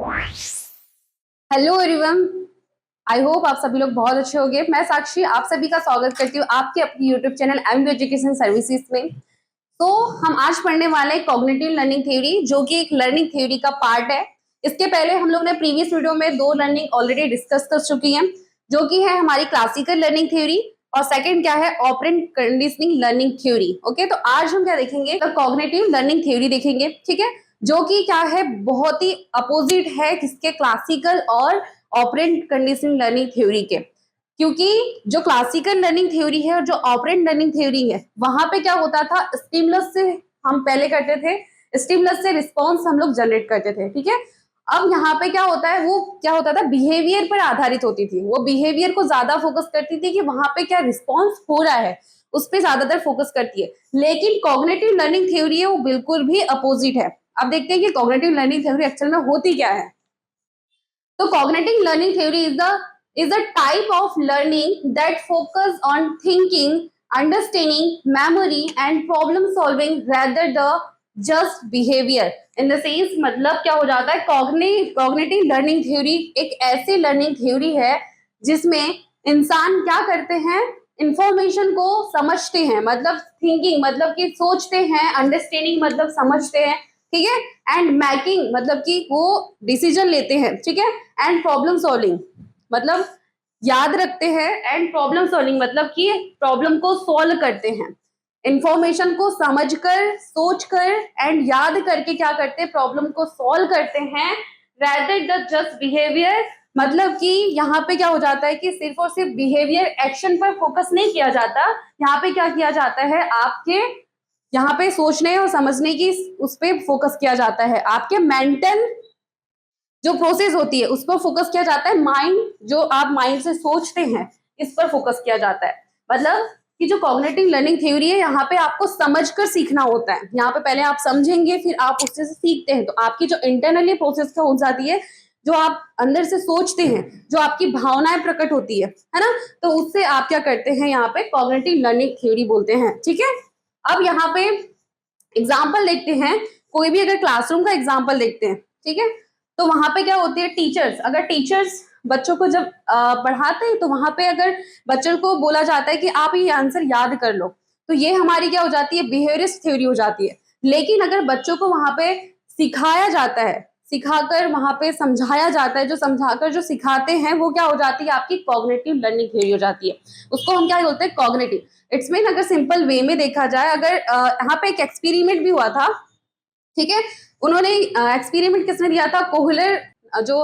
Hello everyone, I hope आप सभी लोग बहुत अच्छे होंगे। मैं साक्षी आप सभी का स्वागत करती हूँ आपके अपनी YouTube channel MB education services में। तो हम आज पढ़ने वाले हैं कॉग्निटिव लर्निंग थ्योरी, जो कि एक लर्निंग थ्योरी का पार्ट है। इसके पहले हम लोग ने प्रीवियस वीडियो में दो लर्निंग ऑलरेडी डिस्कस कर चुकी हैं, जो कि है हमारी क्लासिकल लर्निंग थ्योरी और सेकंड क्या है operant conditioning learning theory. Okay, तो आज हम क्या देखेंगे, तो कॉग्निटिव लर्निंग थ्योरी देखेंगे, ठीक है, जो कि क्या है बहुत ही अपोजिट है किसके, क्लासिकल और ऑपरेंट कंडीशनिंग लर्निंग थ्योरी के। क्योंकि जो क्लासिकल लर्निंग थ्योरी है और जो ऑपरेंट लर्निंग थ्योरी है, वहां पे क्या होता था, स्टिमुलस से हम पहले करते थे, स्टिमुलस से रिस्पॉन्स हम लोग जनरेट करते थे, ठीक है। अब यहाँ पे क्या होता है, वो क्या होता था, बिहेवियर पर आधारित होती थी, वो बिहेवियर को ज्यादा फोकस करती थी कि वहां पे क्या रिस्पॉन्स हो रहा है, उस पर ज्यादातर फोकस करती है। लेकिन कॉग्निटिव लर्निंग थ्योरी है वो बिल्कुल भी अपोजिट है। अब देखते हैं कि कॉग्निटिव लर्निंग थ्योरी एक्चुअल में होती क्या है। तो cognitive learning theory is a type of learning that focus on thinking, understanding, memory and problem solving rather the just behaviour. In the sense मतलब क्या हो जाता है, कॉग्निटिव लर्निंग थ्योरी एक ऐसी लर्निंग थ्योरी है जिसमें इंसान क्या करते हैं, इंफॉर्मेशन को समझते हैं, मतलब थिंकिंग मतलब कि सोचते हैं, अंडरस्टैंडिंग मतलब समझते हैं, ठीक है, एंड मेकिंग मतलब कि वो डिसीजन लेते हैं, ठीक है, एंड प्रॉब्लम सॉल्विंग मतलब याद रखते हैं, एंड प्रॉब्लम सॉल्विंग मतलब कि प्रॉब्लम को सॉल्व करते हैं। इंफॉर्मेशन को समझकर, सोचकर एंड याद करके क्या करते हैं, प्रॉब्लम को सॉल्व करते हैं, रेदर द जस्ट बिहेवियर मतलब कि यहाँ पे क्या हो जाता है कि सिर्फ और सिर्फ बिहेवियर एक्शन पर फोकस नहीं किया जाता, यहाँ पे क्या किया जाता है, आपके यहाँ पे सोचने और समझने की उस पर फोकस किया जाता है, आपके मेंटल जो प्रोसेस होती है उस पर फोकस किया जाता है, माइंड जो आप माइंड से सोचते हैं इस पर फोकस किया जाता है। मतलब कि जो कॉग्निटिव लर्निंग थ्योरी है, यहाँ पे आपको समझकर सीखना होता है, यहाँ पे पहले आप समझेंगे फिर आप उससे सीखते हैं, तो आपकी जो इंटरनली प्रोसेस क्या हो जाती है, जो आप अंदर से सोचते हैं, जो आपकी भावनाएं प्रकट होती है ना, तो उससे आप क्या करते हैं, यहाँ पे कॉग्निटिव लर्निंग थ्योरी बोलते हैं, ठीक है। अब यहाँ पे एग्जाम्पल देखते हैं, कोई भी अगर क्लासरूम का एग्जाम्पल देखते हैं, ठीक है, तो वहां पे क्या होती है, टीचर्स अगर टीचर्स बच्चों को जब पढ़ाते हैं, तो वहां पे अगर बच्चों को बोला जाता है कि आप ये आंसर याद कर लो, तो ये हमारी क्या हो जाती है, बिहेवियरिस्ट थ्योरी हो जाती है। लेकिन अगर बच्चों को वहां पे सिखाया जाता है, सिखाकर वहां पे समझाया जाता है, जो समझाकर जो सिखाते हैं वो क्या हो जाती है, आपकी कॉग्निटिव लर्निंग थ्योरी हो जाती है। उसको हम क्या बोलते हैं, कॉग्निटिव। इट्स मीन अगर सिंपल वे में देखा जाए, अगर यहाँ पे एक एक्सपेरिमेंट भी हुआ था, ठीक है, उन्होंने एक्सपेरिमेंट किसने दिया था, कोहलर जो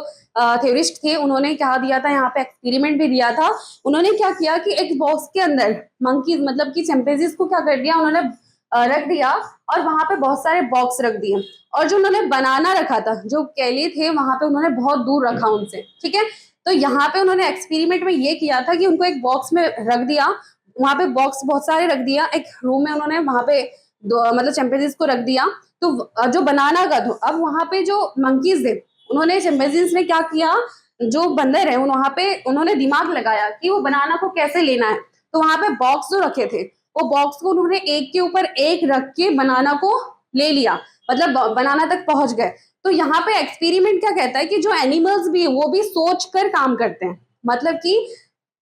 थ्योरिस्ट थे, उन्होंने क्या दिया था, यहाँ पे एक्सपेरिमेंट भी दिया था। उन्होंने क्या किया कि एक बॉक्स के अंदर मंकीज मतलब कि चिंपैंजीज को क्या कर दिया, उन्होंने रख दिया और वहां पे बहुत सारे बॉक्स रख दिए, और जो उन्होंने बनाना रखा था, जो केले थे वहां पे उन्होंने बहुत दूर रखा उनसे, ठीक है। तो यहाँ पे उन्होंने एक्सपेरिमेंट में ये किया था कि उनको एक बॉक्स में रख दिया, वहां पे बॉक्स बहुत सारे रख दिया, एक रूम में उन्होंने वहां पे मतलब चिंपैंजीज को रख दिया, तो जो बनाना का था, अब वहां पे जो मंकीज थे, उन्होंने चिंपैंजीज ने क्या किया, जो बंदर है वहां पे उन्होंने दिमाग लगाया कि वो बनाना को कैसे लेना है, तो वहां पे बॉक्स जो रखे थे, वो बॉक्स को उन्होंने एक के ऊपर एक रख के बनाना को ले लिया, मतलब बनाना तक पहुंच गए। तो यहाँ पे एक्सपेरिमेंट क्या कहता है कि जो एनिमल्स भी है वो भी सोच कर काम करते हैं, मतलब कि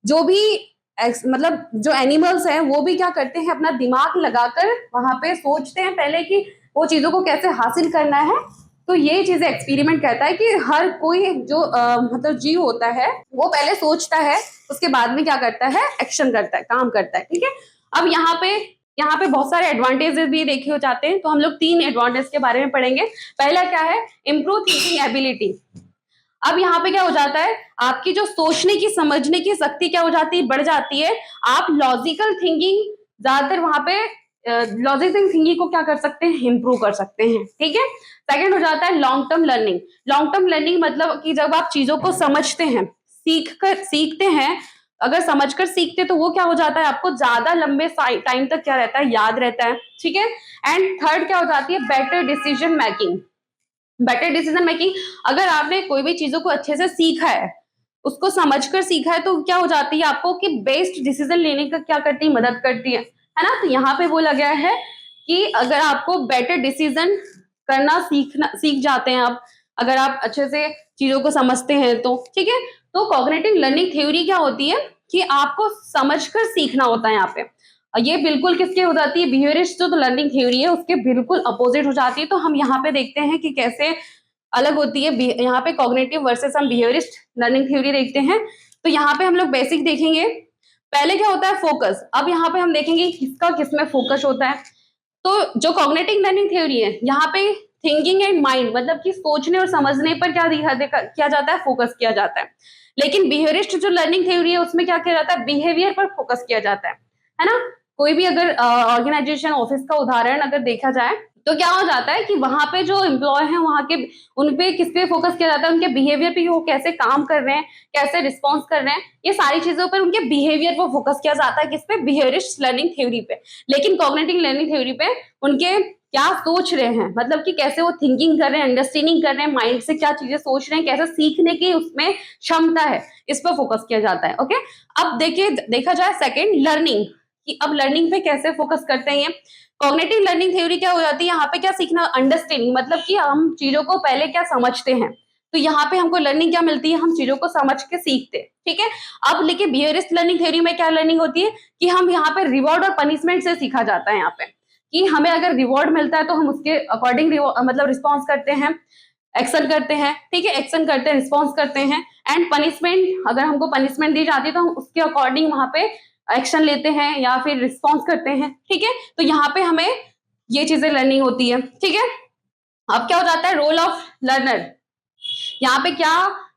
जो भी मतलब जो एनिमल्स हैं वो भी क्या करते हैं, अपना दिमाग लगाकर वहां पे सोचते हैं पहले कि वो चीजों को कैसे हासिल करना है। तो ये चीजें एक्सपेरिमेंट कहता है कि हर कोई जो मतलब जीव होता है वो पहले सोचता है, उसके बाद में क्या करता है, एक्शन करता है, काम करता है, ठीक है। अब यहाँ पे बहुत सारे एडवांटेजेस भी देखे हो जाते हैं, तो हम लोग 3 एडवांटेज के बारे में पढ़ेंगे। पहला क्या है, इम्प्रूव थिंकिंग एबिलिटी। अब यहाँ पे क्या हो जाता है, आपकी जो सोचने की समझने की शक्ति क्या हो जाती है, बढ़ जाती है। आप लॉजिकल थिंकिंग ज्यादातर वहां पे लॉजिकल थिंकिंग को क्या कर सकते हैं, इंप्रूव कर सकते हैं, ठीक है। सेकंड हो जाता है long term learning. Long term learning मतलब कि जब आप चीजों को समझते हैं, सीखते हैं, अगर समझकर सीखते तो वो क्या हो जाता है, आपको ज्यादा लंबे टाइम तक क्या रहता है, याद रहता है, ठीक है। एंड थर्ड क्या हो जाती है, better decision making. Better decision making, अगर आपने कोई भी चीजों को अच्छे से सीखा है, उसको समझकर सीखा है, तो क्या हो जाती है आपको कि बेस्ट डिसीजन लेने का क्या करती है, मदद करती है ना। तो यहाँ पे बोला गया है कि अगर आपको बेटर डिसीजन करना सीख जाते हैं आप, अगर आप अच्छे से चीजों को समझते हैं तो, ठीक है। तो कॉग्निटिव लर्निंग थ्योरी क्या होती है कि आपको समझकर सीखना होता है यहाँ पे। ये बिल्कुल किसके हो जाती है, बिहेवियरिस्ट जो लर्निंग थ्योरी है उसके बिल्कुल अपोजिट हो जाती है। तो हम यहाँ पे देखते हैं कि कैसे अलग होती है यहाँ पे कॉग्निटिव वर्सेस हम बिहेवियरिस्ट लर्निंग थ्योरी देखते हैं। तो यहाँ पे हम लोग बेसिक देखेंगे। पहले क्या होता है, फोकस। अब यहाँ पे हम देखेंगे किसका किसमें फोकस होता है। तो जो कॉग्निटिव लर्निंग थ्योरी है यहाँ पे थिंकिंग एंड माइंड, मतलब कि सोचने और समझने पर क्या किया जाता है, फोकस किया जाता है। लेकिन बिहेवियरिस्ट जो लर्निंग थ्योरी है उसमें क्या किया जाता है, बिहेवियर पर फोकस किया जाता है ना। कोई भी अगर ऑर्गेनाइजेशन ऑफिस का उदाहरण अगर देखा जाए तो क्या हो जाता है कि वहां पे जो एम्प्लॉय हैं वहां के, उनपे किस पे फोकस किया जाता है, उनके बिहेवियर पे, वो कैसे काम कर रहे हैं, कैसे रिस्पॉन्स कर रहे हैं, ये सारी चीजों पर उनके बिहेवियर पर फोकस किया जाता है। किस पे, बिहेवियरिस्ट लर्निंग थ्योरी पे। लेकिन कॉग्निटिव लर्निंग थ्योरी पे उनके क्या सोच रहे हैं, मतलब कि कैसे वो थिंकिंग कर रहे हैं, अंडरस्टैंडिंग कर रहे हैं, माइंड से क्या चीजें सोच रहे हैं, कैसे सीखने की उसमें क्षमता है, इस पर फोकस किया जाता है। ओके, अब देखिए, देखा जाए सेकंड, लर्निंग, कि अब लर्निंग पे कैसे फोकस करते हैं। कॉग्निटिव लर्निंग थ्योरी क्या हो जाती है, यहाँ पे क्या सीखना, अंडरस्टैंडिंग, मतलब कि हम चीजों को पहले क्या समझते हैं। तो यहाँ पे हमको लर्निंग क्या मिलती है, हम चीजों को समझ के सीखते हैं, ठीक है। अब लेकिन बिहेवियरिस्ट लर्निंग थ्योरी में क्या लर्निंग होती है कि हम यहाँ पे रिवॉर्ड और पनिशमेंट से सीखा जाता है। यहाँ पे कि हमें अगर रिवॉर्ड मिलता है तो हम उसके अकॉर्डिंग मतलब रिस्पॉन्स करते हैं, एक्शन करते हैं, ठीक है, एक्शन करते हैं, रिस्पॉन्स करते हैं। एंड पनिशमेंट, अगर हमको पनिशमेंट दी जाती है तो हम उसके अकॉर्डिंग वहां पे एक्शन लेते हैं या फिर रिस्पॉन्स करते हैं, ठीक है। तो यहाँ पे हमें ये चीजें लर्निंग होती है, ठीक है। अब क्या हो जाता है, रोल ऑफ लर्नर। यहाँ पे क्या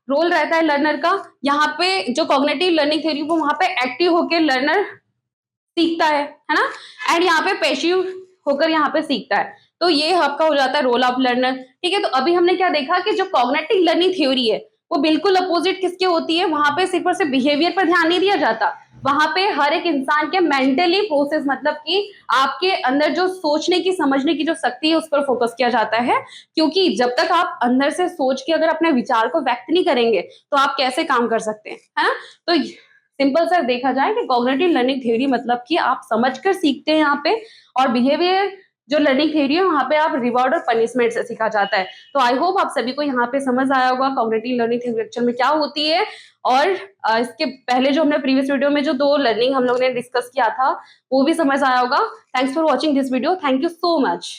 रोल रहता है लर्नर का, यहाँ पे जो कॉग्निटिव लर्निंग थ्योरी वो वहां पे एक्टिव होकर लर्नर सीखता है ना। एंड यहाँ पे पैसिव होकर यहाँ पे सीखता है। तो ये आपका हो जाता है रोल ऑफ लर्नर, ठीक है। तो अभी हमने क्या देखा कि जो कॉग्निटिव लर्निंग थ्योरी है वो बिल्कुल अपोजिट किसके होती है, वहां पे सिर्फ और सिर्फ बिहेवियर पर ध्यान नहीं दिया जाता, वहां पे हर एक इंसान के मेंटली प्रोसेस, मतलब कि आपके अंदर जो सोचने की, समझने की जो शक्ति है उस पर फोकस किया जाता है। क्योंकि जब तक आप अंदर से सोच के अगर अपने विचार को व्यक्त नहीं करेंगे तो आप कैसे काम कर सकते हैं, है ना। तो सिंपल सर देखा जाए कि कॉग्निटिव लर्निंग थ्योरी मतलब कि आप समझकर सीखते हैं यहाँ पे, और बिहेवियर जो लर्निंग थ्योरी है वहां पे आप रिवॉर्ड और पनिशमेंट से सीखा जाता है। तो आई होप आप सभी को यहाँ पे समझ आया होगा कॉग्निटिव लर्निंग थ्योरी एक्चुअल में क्या होती है। और इसके पहले जो हमने प्रीवियस वीडियो में जो 2 लर्निंग हम लोग ने डिस्कस किया था वो भी समझ आया होगा। Thanks for watching this video, thank you so much.